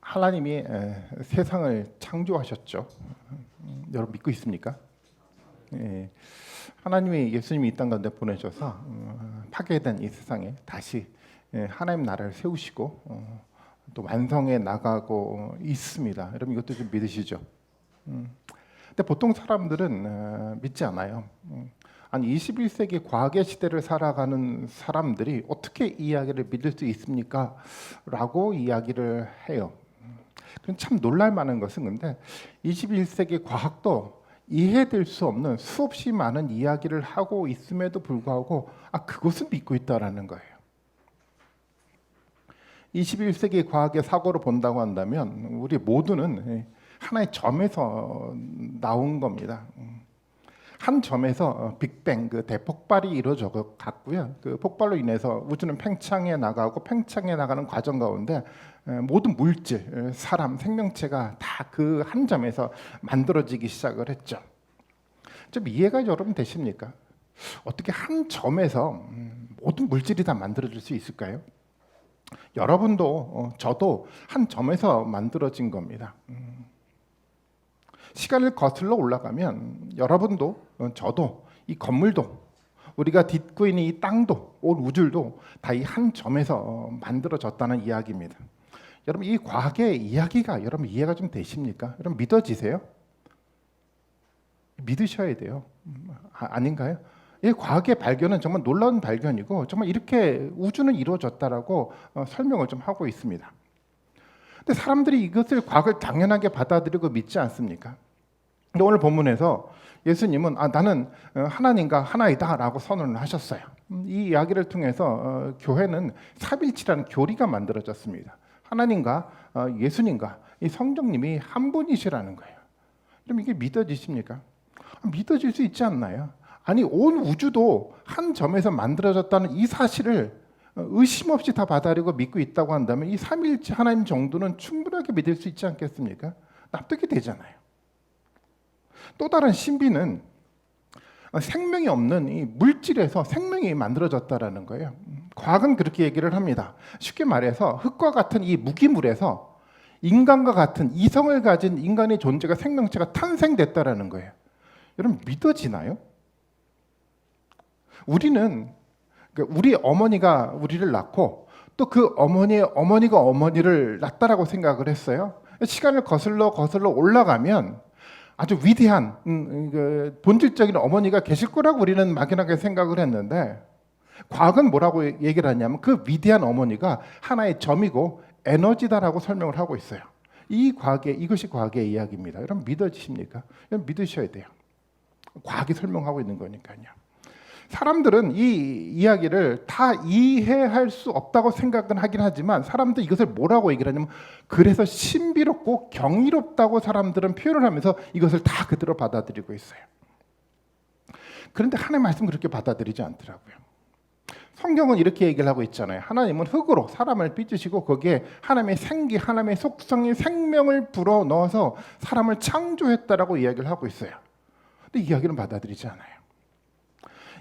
하나님이 세상을 창조하셨죠. 여러분 믿고 있습니까? 예. 하나님이 예수님이 이 땅 가운데 보내셔서 파괴된 이 세상에 다시 하나님 나라를 세우시고 또 완성해 나가고 있습니다. 여러분 이것도 좀 믿으시죠? 근데 보통 사람들은 믿지 않아요. 아니 21세기 과학의 시대를 살아가는 사람들이 어떻게 이 이야기를 믿을 수 있습니까? 라고 이야기를 해요. 참 놀랄 만한 것은 근데 21세기 과학도 이해될 수 없는 수없이 많은 이야기를 하고 있음에도 불구하고 그것을 믿고 있다라는 거예요. 21세기 과학의 사고로 본다고 한다면 우리 모두는 하나의 점에서 나온 겁니다. 한 점에서 빅뱅 그 대폭발이 이루어져 갔고요. 그 폭발로 인해서 우주는 팽창해 나가고 팽창해 나가는 과정 가운데 모든 물질, 사람, 생명체가 다 그 한 점에서 만들어지기 시작을 했죠. 좀 이해가 여러분 되십니까? 어떻게 한 점에서 모든 물질이 다 만들어질 수 있을까요? 여러분도 저도 한 점에서 만들어진 겁니다. 시간을 거슬러 올라가면 여러분도 저도 이 건물도 우리가 딛고 있는 이 땅도 온 우주도 다 이 한 점에서 만들어졌다는 이야기입니다. 여러분 이 과학의 이야기가 여러분 이해가 좀 되십니까? 여러분 믿어지세요? 믿으셔야 돼요. 아닌가요? 이 과학의 발견은 정말 놀라운 발견이고 정말 이렇게 우주는 이루어졌다라고 설명을 좀 하고 있습니다. 근데 사람들이 이것을 과학을 당연하게 받아들이고 믿지 않습니까? 근데 오늘 본문에서 예수님은 나는 하나님과 하나이다라고 선언을 하셨어요. 이 이야기를 통해서 교회는 삼일치라는 교리가 만들어졌습니다. 하나님과 예수님과 이 성령님이 한 분이시라는 거예요. 그럼 이게 믿어지십니까? 믿어질 수 있지 않나요? 아니 온 우주도 한 점에서 만들어졌다는 이 사실을 의심 없이 다 받아들이고 믿고 있다고 한다면 이 삼일체 하나님 정도는 충분하게 믿을 수 있지 않겠습니까? 납득이 되잖아요. 또 다른 신비는 생명이 없는 이 물질에서 생명이 만들어졌다라는 거예요. 과학은 그렇게 얘기를 합니다. 쉽게 말해서 흙과 같은 이 무기물에서 인간과 같은 이성을 가진 인간의 존재가 생명체가 탄생됐다라는 거예요. 여러분 믿어지나요? 우리는 우리 어머니가 우리를 낳고 또 그 어머니의 어머니가 어머니를 낳았다라고 생각을 했어요. 시간을 거슬러 올라가면 아주 위대한 본질적인 어머니가 계실 거라고 우리는 막연하게 생각을 했는데 과학은 뭐라고 얘기를 하냐면 그 위대한 어머니가 하나의 점이고 에너지다라고 설명을 하고 있어요. 이것이 과학의 이야기입니다. 여러분 믿어지십니까? 여러분 믿으셔야 돼요. 과학이 설명하고 있는 거니까요. 사람들은 이 이야기를 다 이해할 수 없다고 생각은 하긴 하지만 사람들 이것을 뭐라고 얘기를 하냐면 그래서 신비롭고 경이롭다고 사람들은 표현을 하면서 이것을 다 그대로 받아들이고 있어요. 그런데 하나님의 말씀 그렇게 받아들이지 않더라고요. 성경은 이렇게 얘기를 하고 있잖아요. 하나님은 흙으로 사람을 빚으시고 거기에 하나님의 생기, 하나님의 속성인 생명을 불어넣어서 사람을 창조했다라고 이야기를 하고 있어요. 근데 이 이야기는 받아들이지 않아요.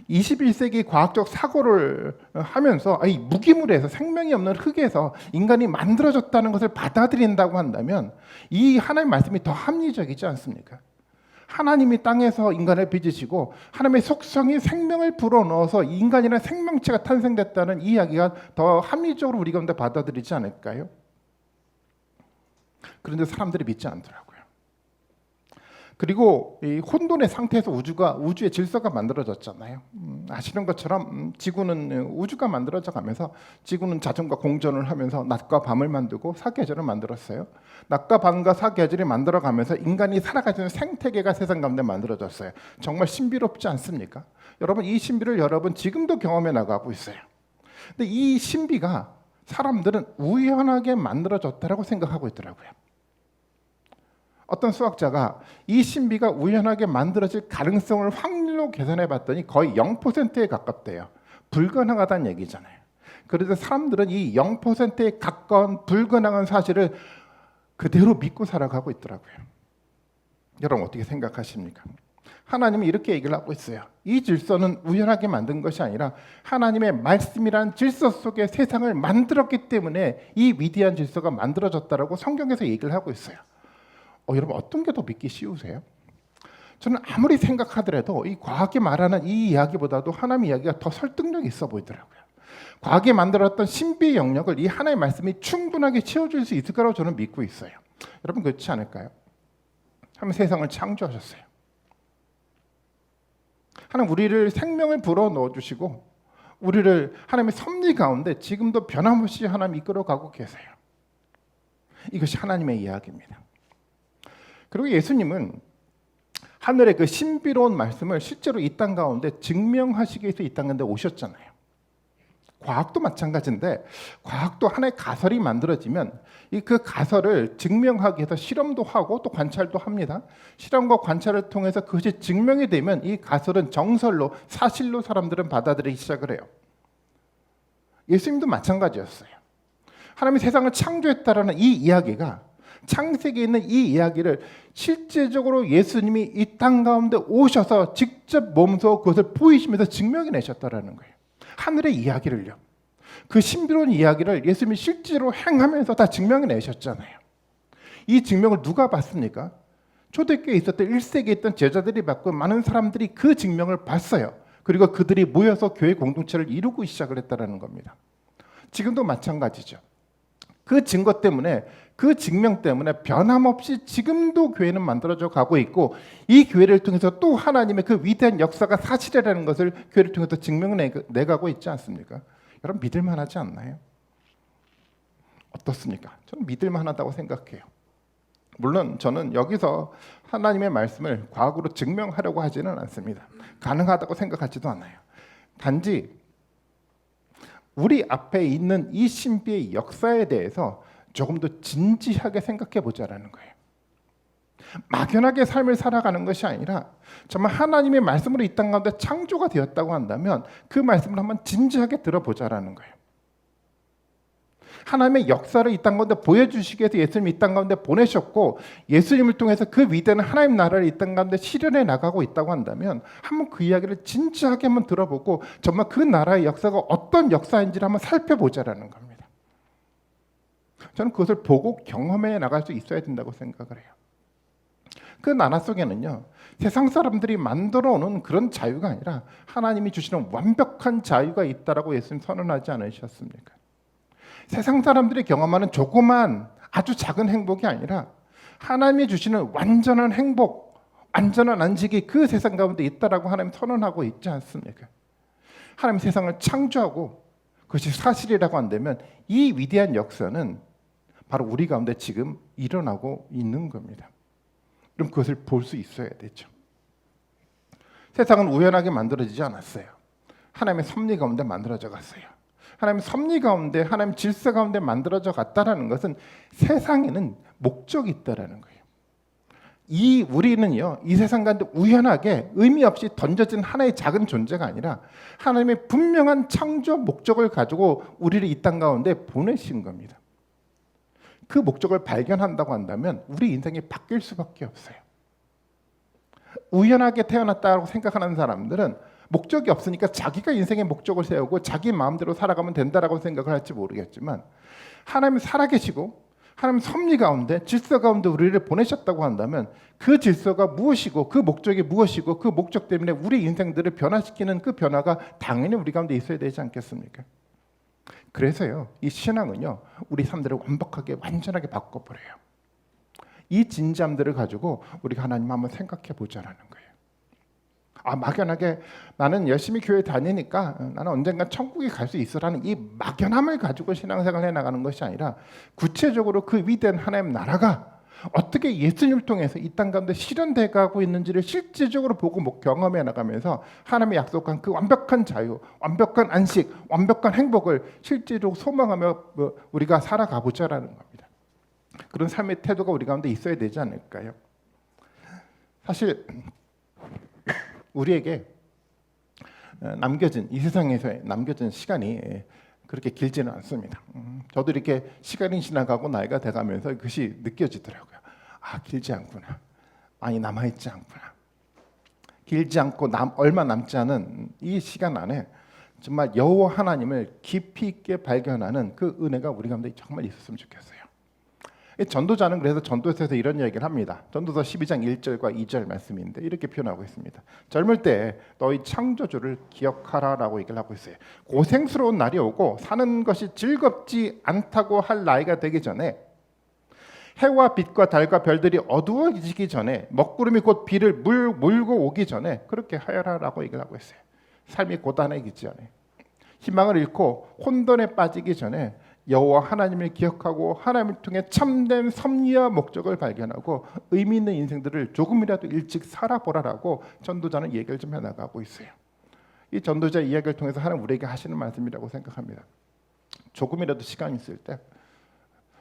21세기 과학적 사고를 하면서 이 무기물에서 생명이 없는 흙에서 인간이 만들어졌다는 것을 받아들인다고 한다면 이 하나님의 말씀이 더 합리적이지 않습니까? 하나님이 땅에서 인간을 빚으시고 하나님의 속성이 생명을 불어넣어서 인간이라는 생명체가 탄생됐다는 이 이야기가 더 합리적으로 우리 가운데 받아들이지 않을까요? 그런데 사람들이 믿지 않더라고요. 그리고 이 혼돈의 상태에서 우주의 질서가 만들어졌잖아요. 아시는 것처럼 지구는 우주가 만들어져 가면서 지구는 자전과 공전을 하면서 낮과 밤을 만들고 사계절을 만들었어요. 낮과 밤과 사계절이 만들어가면서 인간이 살아가는 생태계가 세상 가운데 만들어졌어요. 정말 신비롭지 않습니까? 여러분 이 신비를 여러분 지금도 경험해 나가고 있어요. 근데 이 신비가 사람들은 우연하게 만들어졌다라고 생각하고 있더라고요. 어떤 수학자가 이 신비가 우연하게 만들어질 가능성을 확률로 계산해 봤더니 거의 0%에 가깝대요. 불가능하다는 얘기잖아요. 그래서 사람들은 이 0%에 가까운 불가능한 사실을 그대로 믿고 살아가고 있더라고요. 여러분 어떻게 생각하십니까? 하나님이 이렇게 얘기를 하고 있어요. 이 질서는 우연하게 만든 것이 아니라 하나님의 말씀이란 질서 속에 세상을 만들었기 때문에 이 위대한 질서가 만들어졌다라고 성경에서 얘기를 하고 있어요. 여러분 어떤 게 더 믿기 쉬우세요? 저는 아무리 생각하더라도 이 과학이 말하는 이 이야기보다도 하나님 이야기가 더 설득력이 있어 보이더라고요. 과학이 만들었던 신비의 영역을 이 하나의 말씀이 충분하게 채워줄 수 있을 거라고 저는 믿고 있어요. 여러분 그렇지 않을까요? 하나님 세상을 창조하셨어요. 하나님 우리를 생명을 불어 넣어주시고 우리를 하나님의 섭리 가운데 지금도 변함없이 하나님 이끌어가고 계세요. 이것이 하나님의 이야기입니다. 그리고 예수님은 하늘의 그 신비로운 말씀을 실제로 이 땅 가운데 증명하시기 위해서 이 땅 가운데 오셨잖아요. 과학도 마찬가지인데 과학도 하나의 가설이 만들어지면 그 가설을 증명하기 위해서 실험도 하고 또 관찰도 합니다. 실험과 관찰을 통해서 그것이 증명이 되면 이 가설은 정설로 사실로 사람들은 받아들이기 시작을 해요. 예수님도 마찬가지였어요. 하나님이 세상을 창조했다라는 이 이야기가 창세기에 있는 이 이야기를 실제적으로 예수님이 이 땅 가운데 오셔서 직접 몸소 그것을 보이시면서 증명해 내셨다라는 거예요. 하늘의 이야기를요. 그 신비로운 이야기를 예수님이 실제로 행하면서 다 증명해 내셨잖아요. 이 증명을 누가 봤습니까? 초대교회에 있었던 1세기에 있던 제자들이 봤고 많은 사람들이 그 증명을 봤어요. 그리고 그들이 모여서 교회 공동체를 이루고 시작을 했다는 겁니다. 지금도 마찬가지죠. 그 증거 때문에 그 증명 때문에 변함없이 지금도 교회는 만들어져 가고 있고 이 교회를 통해서 또 하나님의 그 위대한 역사가 사실이라는 것을 교회를 통해서 증명내가고 있지 않습니까? 여러분 믿을 만하지 않나요? 어떻습니까? 저는 믿을 만하다고 생각해요. 물론 저는 여기서 하나님의 말씀을 과학으로 증명하려고 하지는 않습니다. 가능하다고 생각하지도 않아요. 단지 우리 앞에 있는 이 신비의 역사에 대해서 조금 더 진지하게 생각해 보자라는 거예요. 막연하게 삶을 살아가는 것이 아니라 정말 하나님의 말씀으로 이 땅 가운데 창조가 되었다고 한다면 그 말씀을 한번 진지하게 들어보자라는 거예요. 하나님의 역사를 이 땅 가운데 보여주시기 위해서 예수님이 이 땅 가운데 보내셨고 예수님을 통해서 그 위대한 하나님 나라를 이 땅 가운데 실현해 나가고 있다고 한다면 한번 그 이야기를 진지하게 한번 들어보고 정말 그 나라의 역사가 어떤 역사인지를 한번 살펴보자라는 겁니다. 저는 그것을 보고 경험해 나갈 수 있어야 된다고 생각을 해요. 그 나라 속에는요, 세상 사람들이 만들어 오는 그런 자유가 아니라 하나님이 주시는 완벽한 자유가 있다라고 예수님 선언하지 않으셨습니까? 세상 사람들이 경험하는 조그만 아주 작은 행복이 아니라 하나님이 주시는 완전한 행복, 완전한 안식이 그 세상 가운데 있다라고 하나님 선언하고 있지 않습니까? 하나님 세상을 창조하고 그것이 사실이라고 한다면 이 위대한 역사는 바로 우리 가운데 지금 일어나고 있는 겁니다. 그럼 그것을 볼 수 있어야 되죠. 세상은 우연하게 만들어지지 않았어요. 하나님의 섭리 가운데 만들어져 갔어요. 하나님의 섭리 가운데, 하나님의 질서 가운데 만들어져 갔다라는 것은 세상에는 목적이 있다라는 거예요. 우리는요, 이 세상 가운데 우연하게 의미 없이 던져진 하나의 작은 존재가 아니라 하나님의 분명한 창조 목적을 가지고 우리를 이 땅 가운데 보내신 겁니다. 그 목적을 발견한다고 한다면 우리 인생이 바뀔 수밖에 없어요. 우연하게 태어났다고 생각하는 사람들은 목적이 없으니까 자기가 인생의 목적을 세우고 자기 마음대로 살아가면 된다라고 생각을 할지 모르겠지만 하나님이 살아계시고 하나님 섭리 가운데 질서 가운데 우리를 보내셨다고 한다면 그 질서가 무엇이고 그 목적이 무엇이고 그 목적 때문에 우리 인생들을 변화시키는 그 변화가 당연히 우리 가운데 있어야 되지 않겠습니까? 그래서요, 이 신앙은요, 우리 삶들을 완벽하게 완전하게 바꿔버려요. 이 진지함들을 가지고 우리가 하나님 한번 생각해 보자라는 거예요. 막연하게 나는 열심히 교회 다니니까 나는 언젠가 천국에 갈 수 있어라는 이 막연함을 가지고 신앙생활을 해나가는 것이 아니라 구체적으로 그 위대한 하나님 나라가 어떻게 예수님을 통해서 이 땅 가운데 실현돼 가고 있는지를 실질적으로 보고 경험해 나가면서 하나님의 약속한 그 완벽한 자유, 완벽한 안식, 완벽한 행복을 실제로 소망하며 우리가 살아가 보자라는 겁니다. 그런 삶의 태도가 우리 가운데 있어야 되지 않을까요? 사실 우리에게 이 세상에서 남겨진 시간이 그렇게 길지는 않습니다. 저도 이렇게 시간이 지나가고 나이가 돼가면서 그것이 느껴지더라고요. 길지 않구나. 많이 남아있지 않구나. 길지 않고 얼마 남지 않은 이 시간 안에 정말 여호와 하나님을 깊이 있게 발견하는 그 은혜가 우리 가운데 정말 있었으면 좋겠어요. 전도자는 그래서 전도서에서 이런 얘기를 합니다. 전도서 12장 1절과 2절 말씀인데 이렇게 표현하고 있습니다. 젊을 때 너희 창조주를 기억하라라고 얘기를 하고 있어요. 고생스러운 날이 오고 사는 것이 즐겁지 않다고 할 나이가 되기 전에, 해와 빛과 달과 별들이 어두워지기 전에, 먹구름이 곧 비를 몰고 오기 전에 그렇게 하여라라고 얘기를 하고 있어요. 삶이 고단해지기 전에, 희망을 잃고 혼돈에 빠지기 전에 여호와 하나님을 기억하고 하나님을 통해 참된 섭리와 목적을 발견하고 의미 있는 인생들을 조금이라도 일찍 살아보라라고 전도자는 얘기를 좀 해나가고 있어요. 이 전도자 이야기를 통해서 하나님 우리에게 하시는 말씀이라고 생각합니다. 조금이라도 시간 있을 때,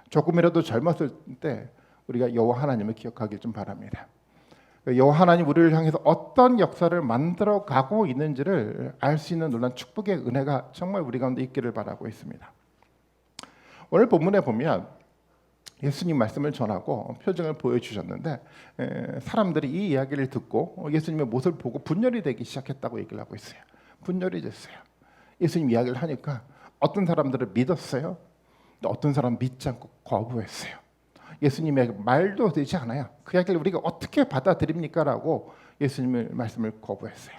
조금이라도 젊었을 때 우리가 여호와 하나님을 기억하길 좀 바랍니다. 여호와 하나님 우리를 향해서 어떤 역사를 만들어 가고 있는지를 알 수 있는 놀라운 축복의 은혜가 정말 우리 가운데 있기를 바라고 있습니다. 오늘 본문에 보면 예수님 말씀을 전하고 표정을 보여주셨는데, 사람들이 이 이야기를 듣고 예수님의 모습을 보고 분열이 되기 시작했다고 얘기를 하고 있어요. 분열이 됐어요. 예수님 이야기를 하니까 어떤 사람들을 믿었어요. 또 어떤 사람 믿지 않고 거부했어요. 예수님의 말도 되지 않아요. 그 이야기를 우리가 어떻게 받아들입니까? 라고 예수님의 말씀을 거부했어요.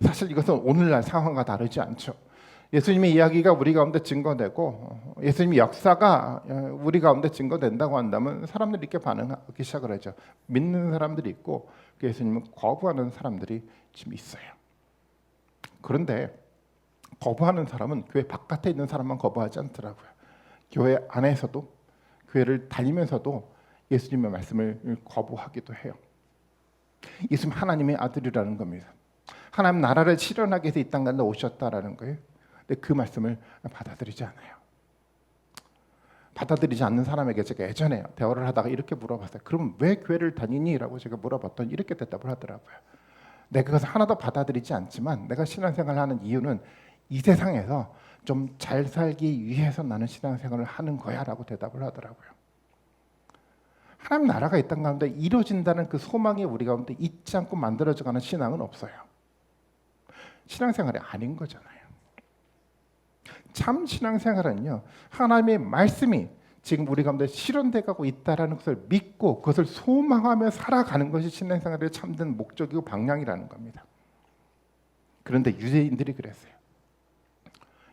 사실 이것은 오늘날 상황과 다르지 않죠. 예수님의 이야기가 우리 가운데 증거되고 예수님의 역사가 우리 가운데 증거된다고 한다면 사람들이 이렇게 반응하기 시작을 하죠. 믿는 사람들이 있고 예수님을 거부하는 사람들이 지금 있어요. 그런데 거부하는 사람은 교회 바깥에 있는 사람만 거부하지 않더라고요. 교회 안에서도, 교회를 다니면서도 예수님의 말씀을 거부하기도 해요. 예수님 하나님의 아들이라는 겁니다. 하나님 나라를 실현하기 위해서 이 땅 가운데 오셨다라는 거예요. 근데 그 말씀을 받아들이지 않아요. 받아들이지 않는 사람에게 제가 예전에 대화를 하다가 이렇게 물어봤어요. 그럼 왜 교회를 다니니? 라고 제가 물어봤더니 이렇게 대답을 하더라고요. 내가 그것을 하나도 받아들이지 않지만 내가 신앙생활을 하는 이유는 이 세상에서 좀 잘 살기 위해서 나는 신앙생활을 하는 거야 라고 대답을 하더라고요. 하나님 나라가 이 땅 가운데 이루어진다는 그 소망이 우리 가운데 잊지 않고 만들어져가는 신앙은 없어요. 신앙생활이 아닌 거잖아요. 참 신앙생활은요, 하나님의 말씀이 지금 우리 가운데 실현돼 가고 있다라는 것을 믿고 그것을 소망하며 살아가는 것이 신앙생활의 참된 목적이고 방향이라는 겁니다. 그런데 유대인들이 그랬어요.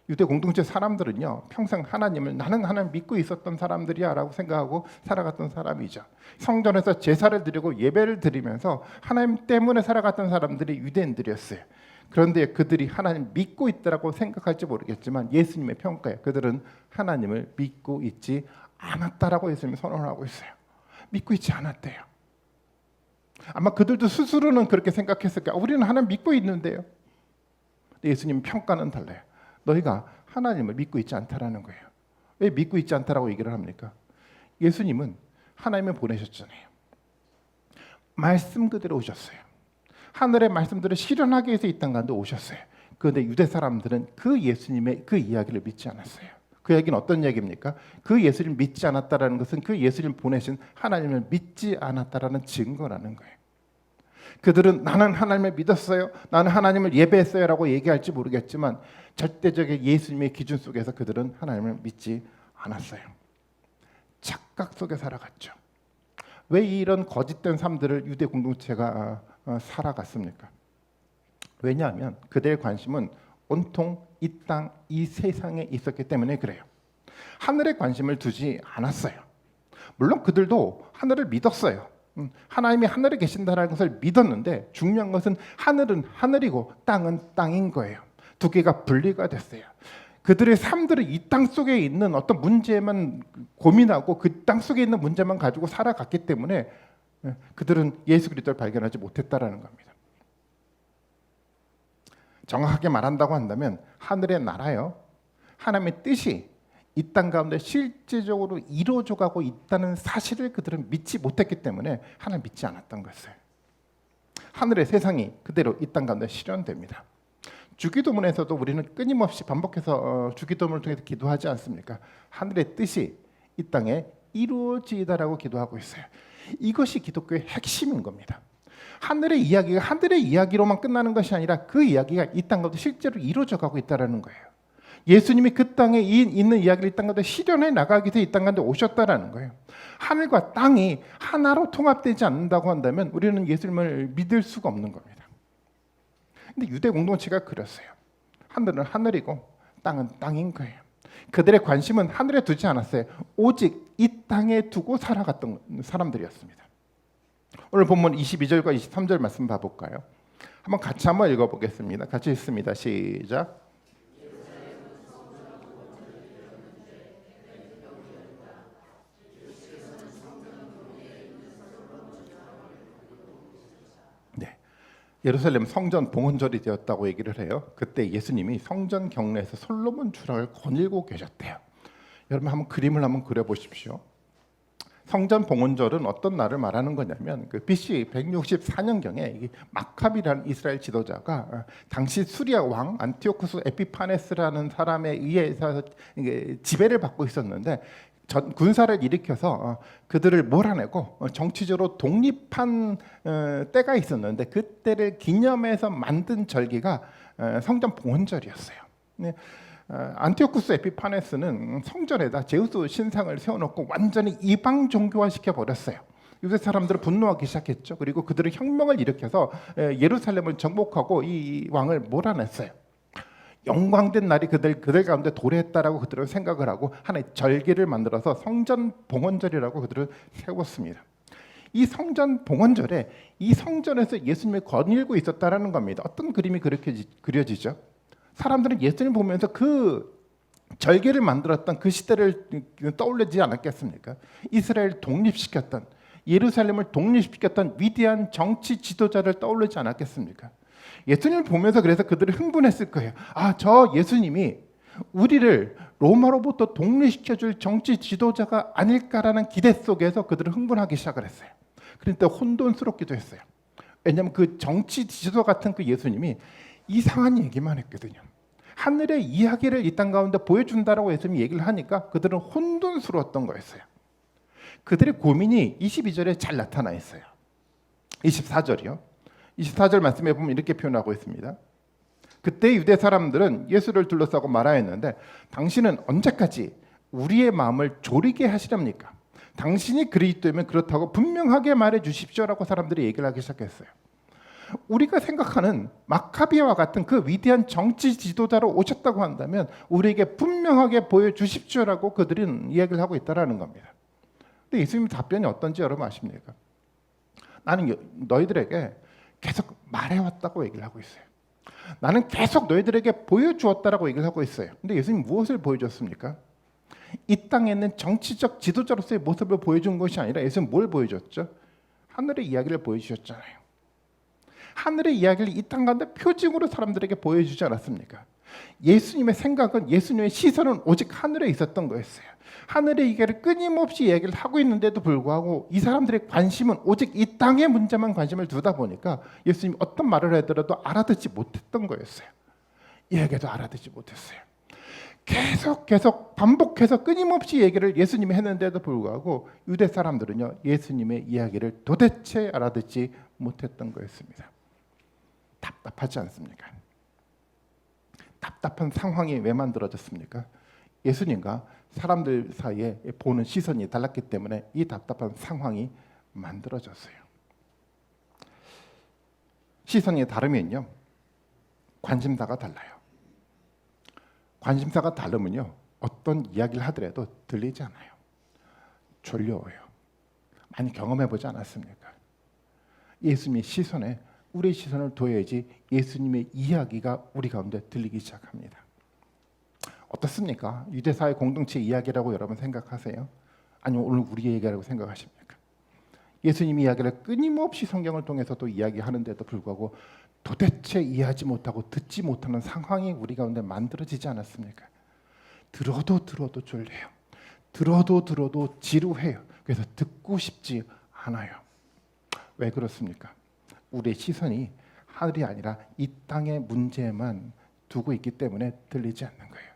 유대 공동체 사람들은요, 평생 하나님을 나는 하나님 믿고 있었던 사람들이야 라고 생각하고 살아갔던 사람이죠. 성전에서 제사를 드리고 예배를 드리면서 하나님 때문에 살아갔던 사람들이 유대인들이었어요. 그런데 그들이 하나님 믿고 있다라고 생각할지 모르겠지만 예수님의 평가에 그들은 하나님을 믿고 있지 않았다라고 예수님이 선언을 하고 있어요. 믿고 있지 않았대요. 아마 그들도 스스로는 그렇게 생각했을 거예요. 우리는 하나님 믿고 있는데요. 근데 예수님 평가는 달라요. 너희가 하나님을 믿고 있지 않다라는 거예요. 왜 믿고 있지 않다라고 얘기를 합니까? 예수님은 하나님을 보내셨잖아요. 말씀 그대로 오셨어요. 하늘의 말씀들을 실현하기 위해서 이 땅 가운데 오셨어요. 그런데 유대 사람들은 그 예수님의 그 이야기를 믿지 않았어요. 그 이야기는 어떤 이야기입니까? 그 예수님을 믿지 않았다라는 것은 그 예수님 보내신 하나님을 믿지 않았다라는 증거라는 거예요. 그들은 나는 하나님을 믿었어요, 나는 하나님을 예배했어요 라고 얘기할지 모르겠지만 절대적인 예수님의 기준 속에서 그들은 하나님을 믿지 않았어요. 착각 속에 살아갔죠. 왜 이런 거짓된 삶들을 유대 공동체가 살아갔습니까? 왜냐하면 그들의 관심은 온통 이 땅, 이 세상에 있었기 때문에 그래요. 하늘에 관심을 두지 않았어요. 물론 그들도 하늘을 믿었어요. 하나님이 하늘에 계신다는 것을 믿었는데 중요한 것은 하늘은 하늘이고 땅은 땅인 거예요. 두 개가 분리가 됐어요. 그들의 삶들은 이 땅 속에 있는 어떤 문제만 고민하고 그 땅 속에 있는 문제만 가지고 살아갔기 때문에 그들은 예수 그리스도를 발견하지 못했다라는 겁니다. 정확하게 말한다고 한다면 하늘의 나라요, 하나님의 뜻이 이 땅 가운데 실제적으로 이루어져 가고 있다는 사실을 그들은 믿지 못했기 때문에 하나님 믿지 않았던 것을. 하늘의 세상이 그대로 이 땅 가운데 실현됩니다. 주기도문에서도 우리는 끊임없이 반복해서 주기도문을 통해서 기도하지 않습니까? 하늘의 뜻이 이 땅에 이루어지다라고 기도하고 있어요. 이것이 기독교의 핵심인 겁니다. 하늘의 이야기가 하늘의 이야기로만 끝나는 것이 아니라 그 이야기가 이 땅 가운데 실제로 이루어져 가고 있다는 거예요. 예수님이 그 땅에 있는 이야기를 이 땅 가운데 실현해 나가기 위해서 이 땅 가운데 오셨다는 거예요. 하늘과 땅이 하나로 통합되지 않는다고 한다면 우리는 예수님을 믿을 수가 없는 겁니다. 근데 유대 공동체가 그랬어요. 하늘은 하늘이고 땅은 땅인 거예요. 그들의 관심은 하늘에 두지 않았어요. 오직 이 땅에 두고 살아갔던 사람들이었습니다. 오늘 본문 22절과 23절 말씀 봐볼까요? 한번 읽어보겠습니다. 같이 읽습니다. 시작. 예루살렘 성전 봉헌절이 되었다고 얘기를 해요. 그때 예수님이 성전 경내에서 솔로몬 주락을 거닐고 계셨대요. 여러분 한번 그림을 한번 그려보십시오. 성전 봉헌절은 어떤 날을 말하는 거냐면 그 BC 164년경에 마카비라는 이스라엘 지도자가 당시 수리아 왕 안티오쿠스 에피파네스라는 사람에 의해서 지배를 받고 있었는데 군사를 일으켜서 그들을 몰아내고 정치적으로 독립한 때가 있었는데 그때를 기념해서 만든 절기가 성전 봉헌절이었어요. 안티오쿠스 에피파네스는 성전에다 제우스 신상을 세워놓고 완전히 이방 종교화 시켜버렸어요. 유대 사람들은 분노하기 시작했죠. 그리고 그들은 혁명을 일으켜서 예루살렘을 정복하고 이 왕을 몰아냈어요. 영광된 날이 그들 가운데 도래했다라고 그들은 생각을 하고 하나의 절기를 만들어서 성전 봉헌절이라고 그들은 세웠습니다. 이 성전 봉헌절에 이 성전에서 예수님을 거닐고 있었다라는 겁니다. 어떤 그림이 그렇게 그려지죠? 사람들은 예수님을 보면서 그 절기를 만들었던 그 시대를 떠올리지 않았겠습니까? 이스라엘 독립시켰던 예루살렘을 독립시켰던 위대한 정치 지도자를 떠올리지 않았겠습니까? 예수님을 보면서 그래서 그들은 흥분했을 거예요. 저 예수님이 우리를 로마로부터 독립시켜줄 정치 지도자가 아닐까라는 기대 속에서 그들은 흥분하기 시작을 했어요. 그런데 혼돈스럽기도 했어요. 왜냐하면 그 정치 지도자 같은 그 예수님이 이상한 얘기만 했거든요. 하늘의 이야기를 이 땅 가운데 보여준다라고 예수님이 얘기를 하니까 그들은 혼돈스러웠던 거였어요. 그들의 고민이 22절에 잘 나타나 있어요. 24절이요. 24절 말씀에 보면 이렇게 표현하고 있습니다. 그때 유대 사람들은 예수를 둘러싸고 말하였는데 당신은 언제까지 우리의 마음을 졸이게 하시렵니까? 당신이 그리스도면 그렇다고 분명하게 말해 주십시오라고 사람들이 얘기를 하기 시작했어요. 우리가 생각하는 마카비와 같은 그 위대한 정치 지도자로 오셨다고 한다면 우리에게 분명하게 보여주십시오라고 그들은 이야기를 하고 있다는 겁니다. 근데 예수님 답변이 어떤지 여러분 아십니까? 나는 너희들에게 계속 말해왔다고 얘기를 하고 있어요. 나는 계속 너희들에게 보여주었다라고 얘기를 하고 있어요. 근데 예수님 무엇을 보여줬습니까? 이 땅에 있는 정치적 지도자로서의 모습을 보여준 것이 아니라 예수님 뭘 보여줬죠? 하늘의 이야기를 보여주셨잖아요. 하늘의 이야기를 이 땅 가운데 표징으로 사람들에게 보여주지 않았습니까? 예수님의 생각은 예수님의 시선은 오직 하늘에 있었던 거였어요. 하늘의 이야기를 끊임없이 얘기를 하고 있는데도 불구하고 이 사람들의 관심은 오직 이 땅의 문제만 관심을 두다 보니까 예수님이 어떤 말을 하더라도 알아듣지 못했던 거였어요. 이 얘기도 알아듣지 못했어요. 계속 반복해서 끊임없이 얘기를 예수님이 했는데도 불구하고 유대 사람들은요 예수님의 이야기를 도대체 알아듣지 못했던 거였습니다. 답답하지 않습니까? 답답한 상황이 왜 만들어졌습니까? 예수님과 사람들 사이에 보는 시선이 달랐기 때문에 이 답답한 상황이 만들어졌어요. 시선이 다르면요 관심사가 달라요. 관심사가 다르면요 어떤 이야기를 하더라도 들리지 않아요. 졸려워요. 많이 경험해보지 않았습니까? 예수님의 시선에 우리의 시선을 둬야지 예수님의 이야기가 우리 가운데 들리기 시작합니다. 어떻습니까? 유대사회 공동체 이야기라고 여러분 생각하세요? 아니면 오늘 우리의 얘기라고 생각하십니까? 예수님 이야기를 끊임없이 성경을 통해서도 이야기하는데도 불구하고 도대체 이해하지 못하고 듣지 못하는 상황이 우리 가운데 만들어지지 않았습니까? 들어도 졸려요. 들어도 지루해요. 그래서 듣고 싶지 않아요. 왜 그렇습니까? 우리의 시선이 하늘이 아니라 이 땅의 문제만 두고 있기 때문에 들리지 않는 거예요.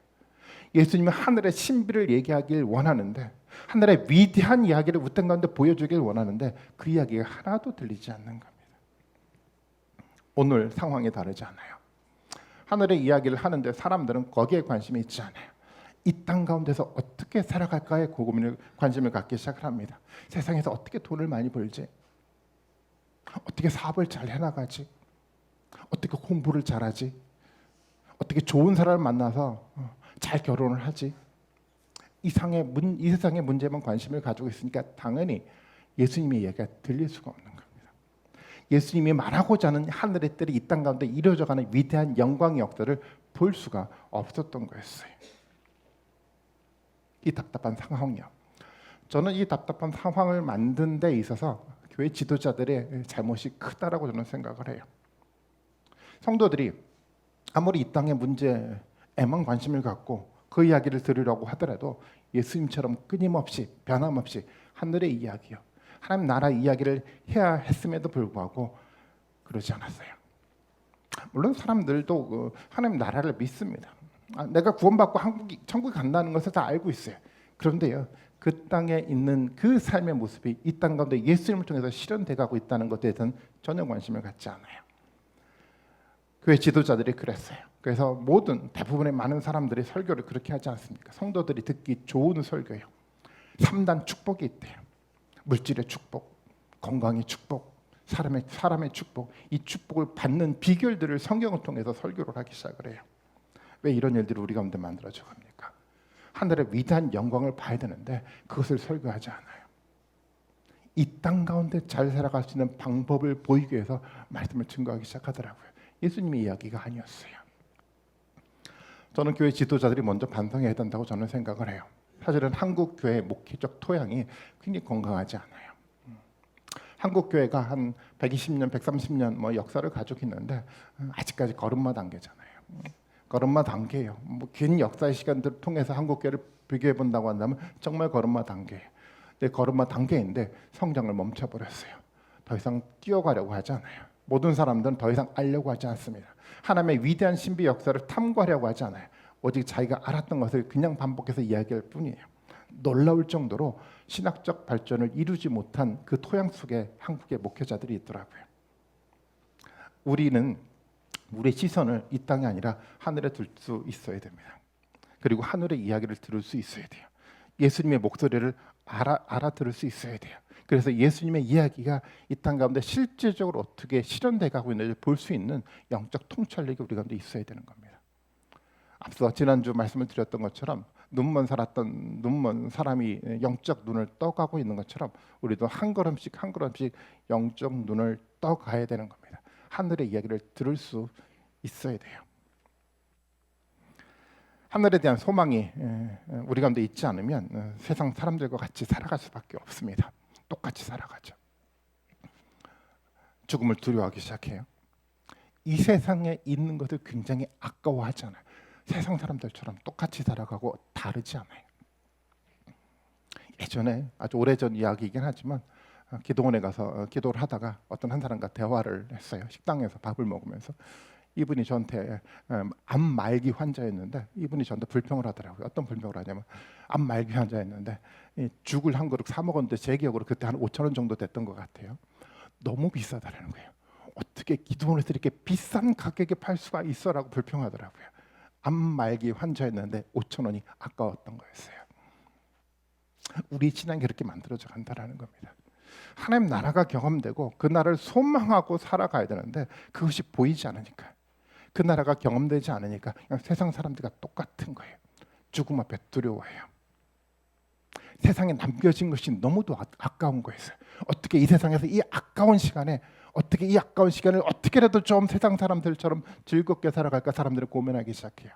예수님은 하늘의 신비를 얘기하길 원하는데 하늘의 위대한 이야기를 우땅 가운데 보여주길 원하는데 그 이야기가 하나도 들리지 않는 겁니다. 오늘 상황이 다르지 않아요. 하늘의 이야기를 하는데 사람들은 거기에 관심이 있지 않아요. 이 땅 가운데서 어떻게 살아갈까에 관심을 갖기 시작을 합니다. 세상에서 어떻게 돈을 많이 벌지? 어떻게 사업을 잘 해나가지? 어떻게 공부를 잘하지? 어떻게 좋은 사람을 만나서 잘 결혼을 하지? 이 세상의 문제만 관심을 가지고 있으니까 당연히 예수님의 이야기가 들릴 수가 없는 겁니다. 예수님이 말하고자 하는 하늘의 뜻이 이 땅 가운데 이루어져가는 위대한 영광의 역사를 볼 수가 없었던 거였어요. 이 답답한 상황이요. 저는 이 답답한 상황을 만든 데 있어서 교회 지도자들의 잘못이 크다라고 저는 생각을 해요. 성도들이 아무리 이 땅의 문제에만 관심을 갖고 그 이야기를 들으려고 하더라도 예수님처럼 끊임없이 변함없이 하늘의 이야기요, 하나님 나라 이야기를 해야 했음에도 불구하고 그러지 않았어요. 물론 사람들도 하나님 나라를 믿습니다. 내가 구원받고 천국에 간다는 것을 다 알고 있어요. 그런데요, 그 땅에 있는 그 삶의 모습이 이 땅 가운데 예수님을 통해서 실현돼가고 있다는 것에 대해서는 전혀 관심을 갖지 않아요. 교회 지도자들이 그랬어요. 그래서 대부분의 많은 사람들이 설교를 그렇게 하지 않습니까? 성도들이 듣기 좋은 설교예요. 3단 축복이 있대요. 물질의 축복, 건강의 축복, 사람의 축복. 이 축복을 받는 비결들을 성경을 통해서 설교를 하기 시작을 해요. 왜 이런 일들이 우리 가운데 만들어져 갑니까? 하늘의 위대한 영광을 봐야 되는데 그것을 설교하지 않아요. 이 땅 가운데 잘 살아갈 수 있는 방법을 보이기 위해서 말씀을 증거하기 시작하더라고요. 예수님의 이야기가 아니었어요. 저는 교회 지도자들이 먼저 반성해야 된다고 저는 생각을 해요. 사실은 한국 교회의 목회적 토양이 굉장히 건강하지 않아요. 한국 교회가 한 120년, 130년 역사를 가지고 있는데 아직까지 걸음마 단계잖아요. 걸음마 단계예요. 긴 역사의 시간들을 통해서 한국 교회를 비교해 본다고 한다면 정말 걸음마 단계예요. 근데 걸음마 단계인데 성장을 멈춰버렸어요. 더 이상 뛰어가려고 하지 않아요. 모든 사람들은 더 이상 알려고 하지 않습니다. 하나님의 위대한 신비 역사를 탐구하려고 하지 않아요. 오직 자기가 알았던 것을 그냥 반복해서 이야기할 뿐이에요. 놀라울 정도로 신학적 발전을 이루지 못한 그 토양 속에 한국의 목회자들이 있더라고요. 우리는 우리의 시선을 이 땅이 아니라 하늘에 둘 수 있어야 됩니다. 그리고 하늘의 이야기를 들을 수 있어야 돼요. 예수님의 목소리를 알아들을 수 있어야 돼요. 그래서 예수님의 이야기가 이 땅 가운데 실질적으로 어떻게 실현돼 가고 있는지 볼 수 있는 영적 통찰력이 우리 가운데 있어야 되는 겁니다. 앞서 지난주 말씀을 드렸던 것처럼 눈먼 사람이 영적 눈을 떠가고 있는 것처럼 우리도 한 걸음씩 한 걸음씩 영적 눈을 떠가야 되는 겁니다. 하늘의 이야기를 들을 수 있어야 돼요. 하늘에 대한 소망이 우리 가운데 있지 않으면 세상 사람들과 같이 살아갈 수밖에 없습니다. 똑같이 살아가죠. 죽음을 두려워하기 시작해요. 이 세상에 있는 것을 굉장히 아까워하잖아요. 세상 사람들처럼 똑같이 살아가고 다르지 않아요. 예전에 아주 오래전 이야기이긴 하지만 기도원에 가서 기도를 하다가 어떤 한 사람과 대화를 했어요. 식당에서 밥을 먹으면서 이분이 저한테 암 말기 환자였는데 이분이 저한테 불평을 하더라고요. 어떤 불평을 하냐면 암 말기 환자였는데 죽을 한 그릇 사 먹었는데 제 기억으로 그때 한 5,000원 정도 됐던 것 같아요. 너무 비싸다는 거예요. 어떻게 기도원에서 이렇게 비싼 가격에 팔 수가 있어라고 불평하더라고요. 암 말기 환자였는데 5,000원이 아까웠던 거였어요. 우리 신앙이 그렇게 만들어져 간다라는 겁니다. 하나님 나라가 경험되고 그 나라를 소망하고 살아가야 되는데 그것이 보이지 않으니까, 그 나라가 경험되지 않으니까 그냥 세상 사람들과 똑같은 거예요. 죽음 앞에 두려워해요. 세상에 남겨진 것이 너무도 아까운 거였어요. 어떻게 이 세상에서 이 아까운 시간을 어떻게라도 좀 세상 사람들처럼 즐겁게 살아갈까 사람들을 고민하기 시작해요.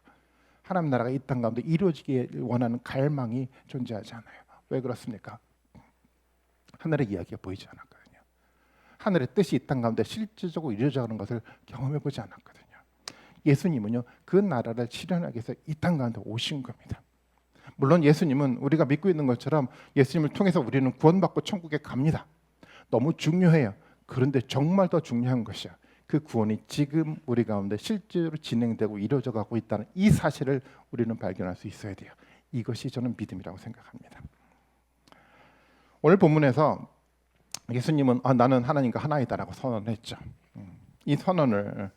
하나님 나라가 이 땅 가운데 이루어지길 원하는 갈망이 존재하지 않아요. 왜 그렇습니까? 하늘의 이야기가 보이지 않았거든요. 하늘의 뜻이 이 땅 가운데 실질적으로 이루어져가는 것을 경험해보지 않았거든요. 예수님은요, 그 나라를 실현하기 위해서 이 땅 가운데 오신 겁니다. 물론 예수님은 우리가 믿고 있는 것처럼 예수님을 통해서 우리는 구원받고 천국에 갑니다. 너무 중요해요. 그런데 정말 더 중요한 것이야, 그 구원이 지금 우리 가운데 실제로 진행되고 이루어져 가고 있다는 이 사실을 우리는 발견할 수 있어야 돼요. 이것이 저는 믿음이라고 생각합니다. 오늘 본문에서 예수님은 나는 하나님과 하나이다라고 선언했죠. 이 선언을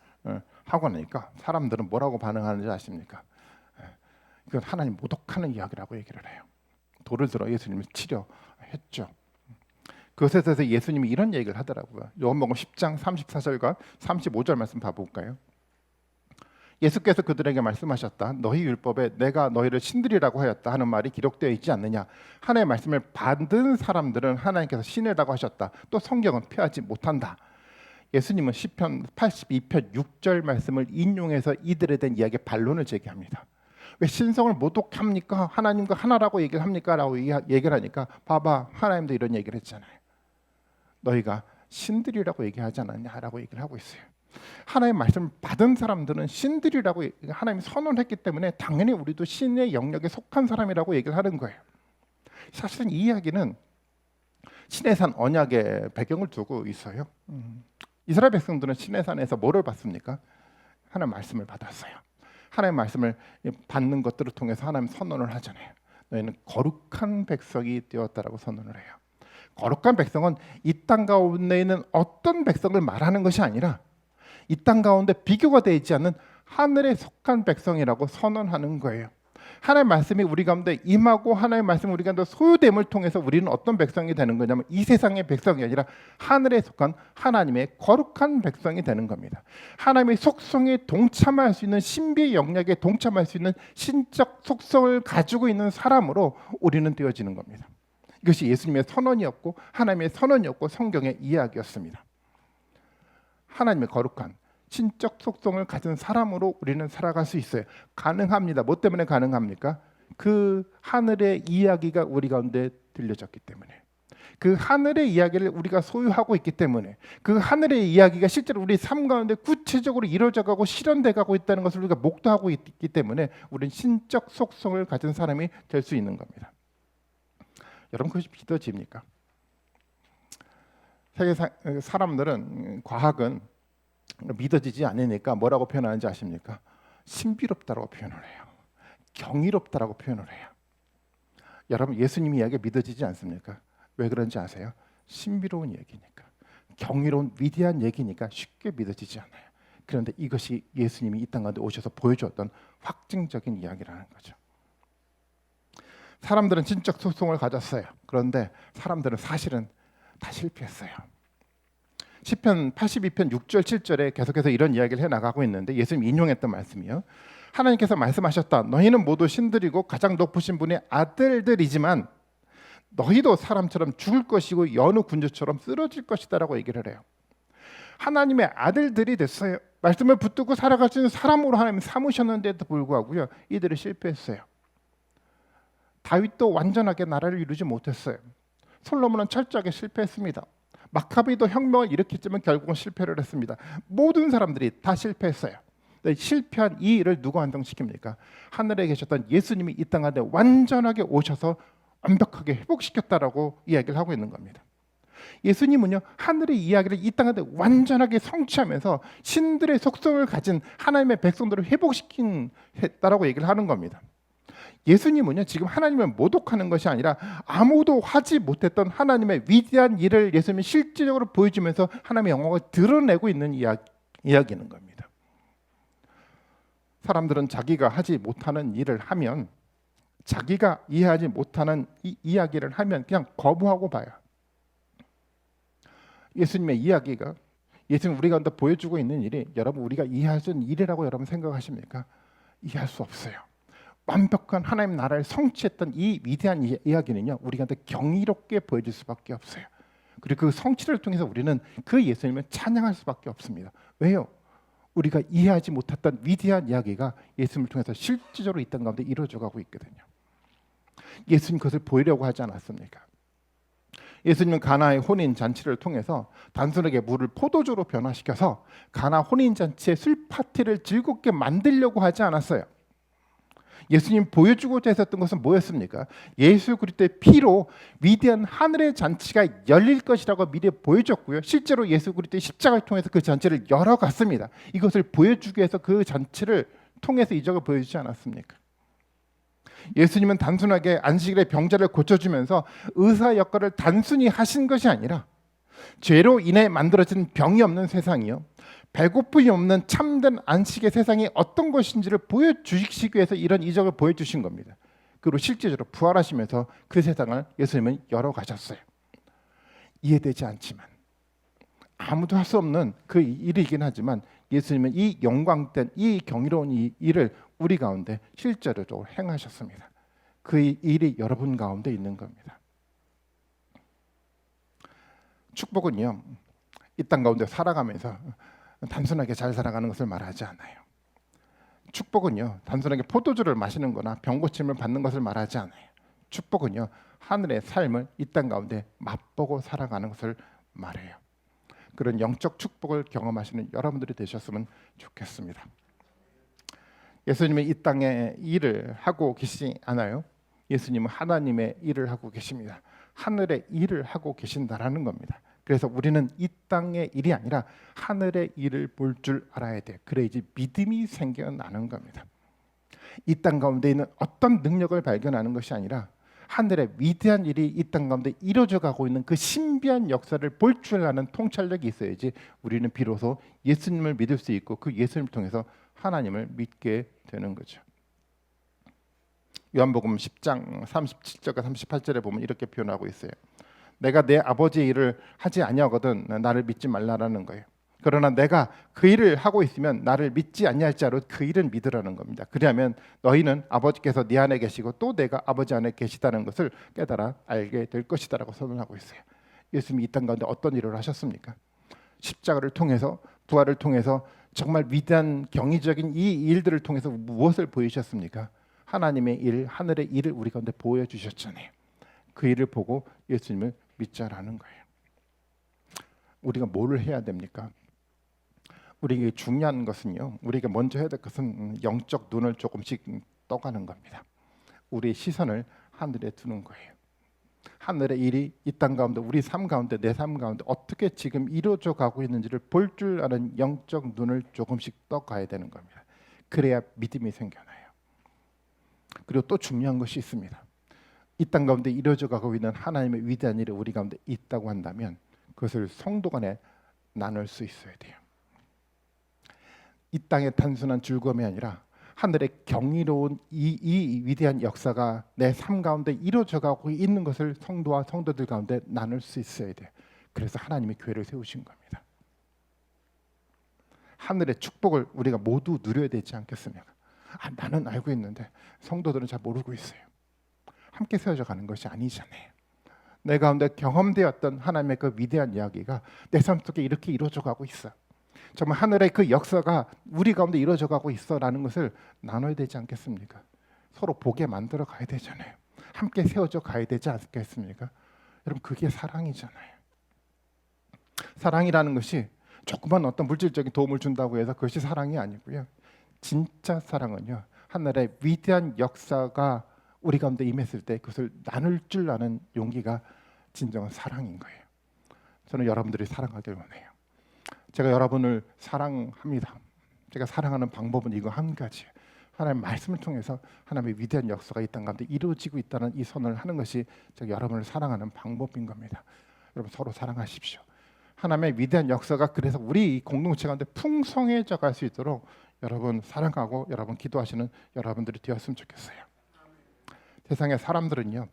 하고 나니까 사람들은 뭐라고 반응하는지 아십니까? 이건 하나님 모독하는 이야기라고 얘기를 해요. 돌을 들어 예수님을 치려했죠. 그것에 대해서 예수님이 이런 얘기를 하더라고요. 요한복음 10장 34절과 35절 말씀 봐볼까요? 예수께서 그들에게 말씀하셨다. 너희 율법에 내가 너희를 신들이라고 하였다 하는 말이 기록되어 있지 않느냐. 하나님의 말씀을 받은 사람들은 하나님께서 신이라고 하셨다. 또 성경은 피하지 못한다. 예수님은 시편 82편 6절 말씀을 인용해서 이들에 대한 이야기의 반론을 제기합니다. 왜 신성을 모독합니까? 하나님과 하나라고 얘기를 합니까? 라고 얘기를 하니까 봐봐, 하나님도 이런 얘기를 했잖아요. 너희가 신들이라고 얘기하지 않았냐라고 얘기를 하고 있어요. 하나님의 말씀을 받은 사람들은 신들이라고 하나님이 선언했기 때문에 당연히 우리도 신의 영역에 속한 사람이라고 얘기를 하는 거예요. 사실은 이 이야기는 시내산 언약의 배경을 두고 있어요. 이스라엘 백성들은 시내산에서 뭐를 받습니까? 하나님의 말씀을 받았어요. 하나님의 말씀을 받는 것들을 통해서 하나님 선언을 하잖아요. 너희는 거룩한 백성이 되었다라고 선언을 해요. 거룩한 백성은 이 땅 가운데 있는 어떤 백성을 말하는 것이 아니라 이 땅 가운데 비교가 되지 않는 하늘에 속한 백성이라고 선언하는 거예요. 하나님의 말씀이 우리 가운데 임하고 하나님의 말씀이 우리 가운데 소유됨을 통해서 우리는 어떤 백성이 되는 거냐면 이 세상의 백성이 아니라 하늘에 속한 하나님의 거룩한 백성이 되는 겁니다. 하나님의 속성에 동참할 수 있는 신비의 영역에 동참할 수 있는 신적 속성을 가지고 있는 사람으로 우리는 되어지는 겁니다. 이것이 예수님의 선언이었고 하나님의 선언이었고 성경의 이야기였습니다. 하나님의 거룩한 신적 속성을 가진 사람으로 우리는 살아갈 수 있어요. 가능합니다. 뭐 때문에 가능합니까? 그 하늘의 이야기가 우리 가운데 들려졌기 때문에, 그 하늘의 이야기를 우리가 소유하고 있기 때문에, 그 하늘의 이야기가 실제로 우리 삶 가운데 구체적으로 이루어져가고 실현돼가고 있다는 것을 우리가 목도하고 있기 때문에 우리는 신적 속성을 가진 사람이 될 수 있는 겁니다. 여러분, 그것이 믿어집니까? 세계 사람들은 과학은 믿어지지 않으니까 뭐라고 표현하는지 아십니까? 신비롭다라고 표현을 해요. 경이롭다라고 표현을 해요. 여러분, 예수님 이야기 믿어지지 않습니까? 왜 그런지 아세요? 신비로운 얘기니까, 경이로운 위대한 얘기니까 쉽게 믿어지지 않아요. 그런데 이것이 예수님이 이 땅 가운데 오셔서 보여주었던 확증적인 이야기라는 거죠. 사람들은 진적 속성을 가졌어요. 그런데 사람들은 사실은 다 실패했어요. 시편 82편 6절 7절에 계속해서 이런 이야기를 해나가고 있는데 예수님이 인용했던 말씀이요. 하나님께서 말씀하셨다. 너희는 모두 신들이고 가장 높으신 분의 아들들이지만 너희도 사람처럼 죽을 것이고 여느 군주처럼 쓰러질 것이다 라고 얘기를 해요. 하나님의 아들들이 됐어요. 말씀을 붙들고 살아갈 수 있는 사람으로 하나님이 삼으셨는데도 불구하고요, 이들이 실패했어요. 다윗도 완전하게 나라를 이루지 못했어요. 솔로몬은 철저하게 실패했습니다. 마카비도 혁명을 일으켰지만 결국은 실패를 했습니다. 모든 사람들이 다 실패했어요. 실패한 이 일을 누가 완성시킵니까? 하늘에 계셨던 예수님이 이 땅 안에 완전하게 오셔서 완벽하게 회복시켰다라고 이야기를 하고 있는 겁니다. 예수님은요, 하늘의 이야기를 이 땅 안에 완전하게 성취하면서 신들의 속성을 가진 하나님의 백성들을 회복시켰다라고 얘기를 하는 겁니다. 예수님은요, 지금 하나님을 모독하는 것이 아니라 아무도 하지 못했던 하나님의 위대한 일을 예수님이 실질적으로 보여주면서 하나님의 영광을 드러내고 있는 이야기는 겁니다. 사람들은 자기가 하지 못하는 일을 하면, 자기가 이해하지 못하는 이야기를 하면 그냥 거부하고 봐요. 예수님의 이야기가, 예수님 우리 가운데 보여주고 있는 일이 여러분 우리가 이해할 수 있는 일이라고 여러분 생각하십니까? 이해할 수 없어요. 완벽한 하나님 나라를 성취했던 이 위대한 이야기는요, 우리한테 경이롭게 보여질 수밖에 없어요. 그리고 그 성취를 통해서 우리는 그 예수님을 찬양할 수밖에 없습니다. 왜요? 우리가 이해하지 못했던 위대한 이야기가 예수님을 통해서 실질적으로 이 땅 가운데 이루어져 가고 있거든요. 예수님 그것을 보이려고 하지 않았습니까? 예수님은 가나의 혼인 잔치를 통해서 단순하게 물을 포도주로 변화시켜서 가나 혼인 잔치의 술 파티를 즐겁게 만들려고 하지 않았어요. 예수님 보여주고자 했었던 것은 뭐였습니까? 예수 그리스도의 피로 위대한 하늘의 잔치가 열릴 것이라고 미리 보여줬고요. 실제로 예수 그리스도의 십자가를 통해서 그 잔치를 열어갔습니다. 이것을 보여주기 위해서 그 잔치를 통해서 이적을 보여주지 않았습니까? 예수님은 단순하게 안식일에 병자를 고쳐주면서 의사 역할을 단순히 하신 것이 아니라 죄로 인해 만들어진 병이 없는 세상이요, 배고픔이 없는 참된 안식의 세상이 어떤 것인지를 보여주시기 위해서 이런 이적을 보여주신 겁니다. 그리고 실제적으로 부활하시면서 그 세상을 예수님은 열어가셨어요. 이해되지 않지만, 아무도 할 수 없는 그 일이긴 하지만 예수님은 이 영광된 이 경이로운 이 일을 우리 가운데 실제로 행하셨습니다. 그 일이 여러분 가운데 있는 겁니다. 축복은요, 이 땅 가운데 살아가면서 단순하게 잘 살아가는 것을 말하지 않아요. 축복은요, 단순하게 포도주를 마시는 거나 병고침을 받는 것을 말하지 않아요. 축복은요, 하늘의 삶을 이 땅 가운데 맛보고 살아가는 것을 말해요. 그런 영적 축복을 경험하시는 여러분들이 되셨으면 좋겠습니다. 예수님은 이 땅에 일을 하고 계시지 않아요. 예수님은 하나님의 일을 하고 계십니다. 하늘의 일을 하고 계신다라는 겁니다. 그래서 우리는 이 땅의 일이 아니라 하늘의 일을 볼 줄 알아야 돼요. 그래야지 믿음이 생겨나는 겁니다. 이 땅 가운데 있는 어떤 능력을 발견하는 것이 아니라 하늘의 위대한 일이 이 땅 가운데 이루어져 가고 있는 그 신비한 역사를 볼 줄 아는 통찰력이 있어야지 우리는 비로소 예수님을 믿을 수 있고 그 예수님을 통해서 하나님을 믿게 되는 거죠. 요한복음 10장 37절과 38절에 보면 이렇게 표현하고 있어요. 내가 내 아버지의 일을 하지 아니하거든 나를 믿지 말라라는 거예요. 그러나 내가 그 일을 하고 있으면 나를 믿지 아니할지라도 그 일은 믿으라는 겁니다. 그리하면 너희는 아버지께서 네 안에 계시고 또 내가 아버지 안에 계시다는 것을 깨달아 알게 될 것이다라고 선언하고 있어요. 예수님이 이 땅 가운데 어떤 일을 하셨습니까? 십자가를 통해서, 부활을 통해서 정말 위대한 경이적인 이 일들을 통해서 무엇을 보이셨습니까? 하나님의 일, 하늘의 일을 우리 가운데 보여주셨잖아요. 그 일을 보고 예수님을 믿자라는 거예요. 우리가 뭘 해야 됩니까? 우리에게 중요한 것은요, 우리가 먼저 해야 될 것은 영적 눈을 조금씩 떠가는 겁니다. 우리의 시선을 하늘에 두는 거예요. 하늘의 일이 이 땅 가운데, 우리 삶 가운데, 내 삶 가운데 어떻게 지금 이루어져 가고 있는지를 볼 줄 아는 영적 눈을 조금씩 떠가야 되는 겁니다. 그래야 믿음이 생겨나요. 그리고 또 중요한 것이 있습니다. 이 땅 가운데 이루어져 가고 있는 하나님의 위대한 일이 우리 가운데 있다고 한다면 그것을 성도 간에 나눌 수 있어야 돼요. 이 땅의 단순한 즐거움이 아니라 하늘의 경이로운 이 위대한 역사가 내 삶 가운데 이루어져 가고 있는 것을 성도와 성도들 가운데 나눌 수 있어야 돼요. 그래서 하나님이 교회를 세우신 겁니다. 하늘의 축복을 우리가 모두 누려야 되지 않겠습니까? 나는 알고 있는데 성도들은 잘 모르고 있어요. 함께 세워져 가는 것이 아니잖아요. 내 가운데 경험되었던 하나님의 그 위대한 이야기가 내 삶 속에 이렇게 이루어져 가고 있어. 정말 하늘의 그 역사가 우리 가운데 이루어져 가고 있어라는 것을 나눠야 되지 않겠습니까? 서로 보게 만들어 가야 되잖아요. 함께 세워져 가야 되지 않겠습니까? 여러분, 그게 사랑이잖아요. 사랑이라는 것이 조그만 어떤 물질적인 도움을 준다고 해서 그것이 사랑이 아니고요. 진짜 사랑은요, 하늘의 위대한 역사가 우리 가운데 임했을 때 그것을 나눌 줄 아는 용기가 진정한 사랑인 거예요. 저는 여러분들이 사랑하길 원해요. 제가 여러분을 사랑합니다. 제가 사랑하는 방법은 이거 한 가지예요. 하나님의 말씀을 통해서 하나님의 위대한 역사가 이 땅 가운데 이루어지고 있다는 이 선언을 하는 것이 제가 여러분을 사랑하는 방법인 겁니다. 여러분, 서로 사랑하십시오. 하나님의 위대한 역사가 그래서 우리 공동체 가운데 풍성해져 갈 수 있도록 여러분 사랑하고 여러분 기도하시는 여러분들이 되었으면 좋겠어요. 세상의 사람들은요,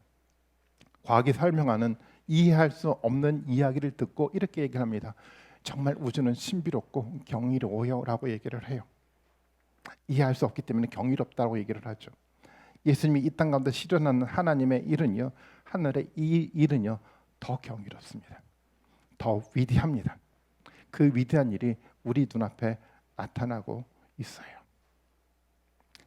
과학이 설명하는 이해할 수 없는 이야기를 듣고 이렇게 얘기를 합니다. 정말 우주는 신비롭고 경이로워요라고 얘기를 해요. 이해할 수 없기 때문에 경이롭다고 얘기를 하죠. 예수님이 이 땅 가운데 실현하는 하나님의 일은요, 하늘의 이 일은요 더 경이롭습니다. 더 위대합니다. 그 위대한 일이 우리 눈앞에 나타나고 있어요.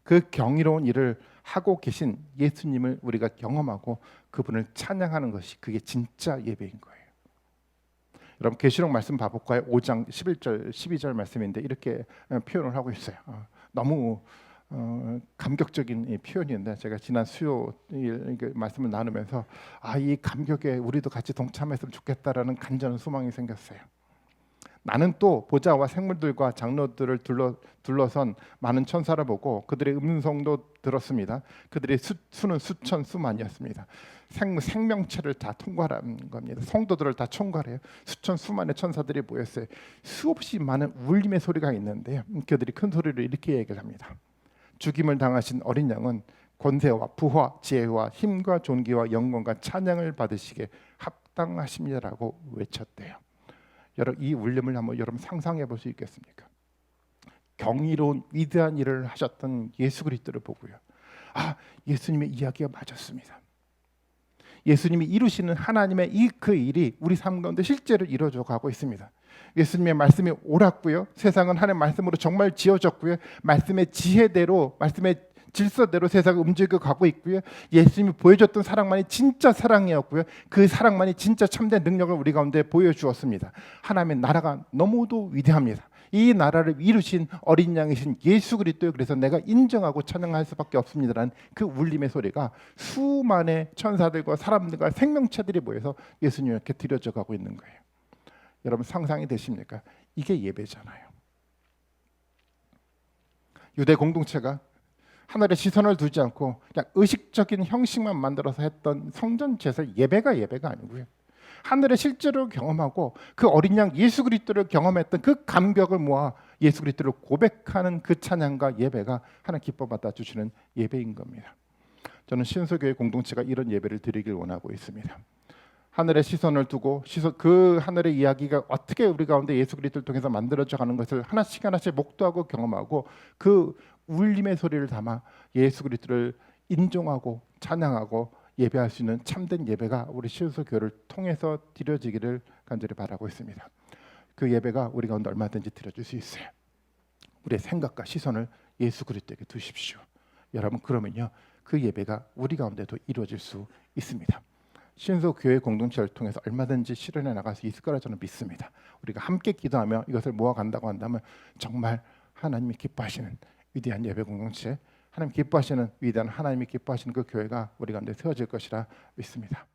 그 경이로운 일을 하고 계신 예수님을 우리가 경험하고 그분을 찬양하는 것이 그게 진짜 예배인 거예요. 여러분, 계시록 말씀 봐볼까요? 5장 11절 12절 말씀인데 이렇게 표현을 하고 있어요. 너무 감격적인 표현인데 제가 지난 수요일 말씀을 나누면서 이 감격에 우리도 같이 동참했으면 좋겠다라는 간절한 소망이 생겼어요. 나는 또 보좌와 생물들과 장로들을 둘러선 많은 천사를 보고 그들의 음성도 들었습니다. 그들의 수는 수천 수만이었습니다. 생명체를 다 통과한 겁니다. 성도들을 다 총괄해요. 수천 수만의 천사들이 모였어요. 수없이 많은 울림의 소리가 있는데요. 그들이 큰 소리로 이렇게 얘기를 합니다. 죽임을 당하신 어린 양은 권세와 부와 지혜와 힘과 존귀와 영광과 찬양을 받으시게 합당하십니다라고 외쳤대요. 여러분, 이 울림을 한번 여러분 상상해 볼 수 있겠습니까? 경이로운 위대한 일을 하셨던 예수 그리스도를 보고요. 아, 예수님의 이야기가 맞았습니다. 예수님이 이루시는 하나님의 그 일이 우리 삶 가운데 실제로 이루어져 가고 있습니다. 예수님의 말씀이 옳았고요. 세상은 하나님의 말씀으로 정말 지어졌고요. 말씀의 지혜대로, 말씀의 질서대로 세상을 움직여 가고 있고요. 예수님이 보여줬던 사랑만이 진짜 사랑이었고요. 그 사랑만이 진짜 참된 능력을 우리 가운데 보여주었습니다. 하나님의 나라가 너무도 위대합니다. 이 나라를 이루신 어린 양이신 예수 그리스도요. 그래서 내가 인정하고 찬양할 수밖에 없습니다라는 그 울림의 소리가 수만의 천사들과 사람들과 생명체들이 모여서 예수님께 드려져 가고 있는 거예요. 여러분 상상이 되십니까? 이게 예배잖아요. 유대 공동체가 하늘에 시선을 두지 않고 그냥 의식적인 형식만 만들어서 했던 성전 제사 예배가 아니고요. 하늘에 실제로 경험하고 그 어린 양 예수 그리스도를 경험했던 그 감격을 모아 예수 그리스도를 고백하는 그 찬양과 예배가 하나님 기뻐 받아 주시는 예배인 겁니다. 저는 신소교회 공동체가 이런 예배를 드리길 원하고 있습니다. 하늘에 시선을 두고 그 하늘의 이야기가 어떻게 우리 가운데 예수 그리스도를 통해서 만들어져 가는 것을 하나씩 목도하고 경험하고 그 울림의 소리를 담아 예수 그리스도를 인정하고 찬양하고 예배할 수 있는 참된 예배가 우리 신소교회를 통해서 드려지기를 간절히 바라고 있습니다. 그 예배가 우리 가운데 얼마든지 드려줄 수 있어요. 우리의 생각과 시선을 예수 그리스도에게 두십시오. 여러분 그러면요 그 예배가 우리 가운데도 이루어질 수 있습니다. 신소교회 공동체를 통해서 얼마든지 실현해 나갈 수 있을 거라 저는 믿습니다. 우리가 함께 기도하며 이것을 모아간다고 한다면 정말 하나님이 기뻐하시는 위대한 예배 공동체, 하나님 기뻐하시는 위대한 하나님이 기뻐하시는 그 교회가 우리 가운데 세워질 것이라 믿습니다.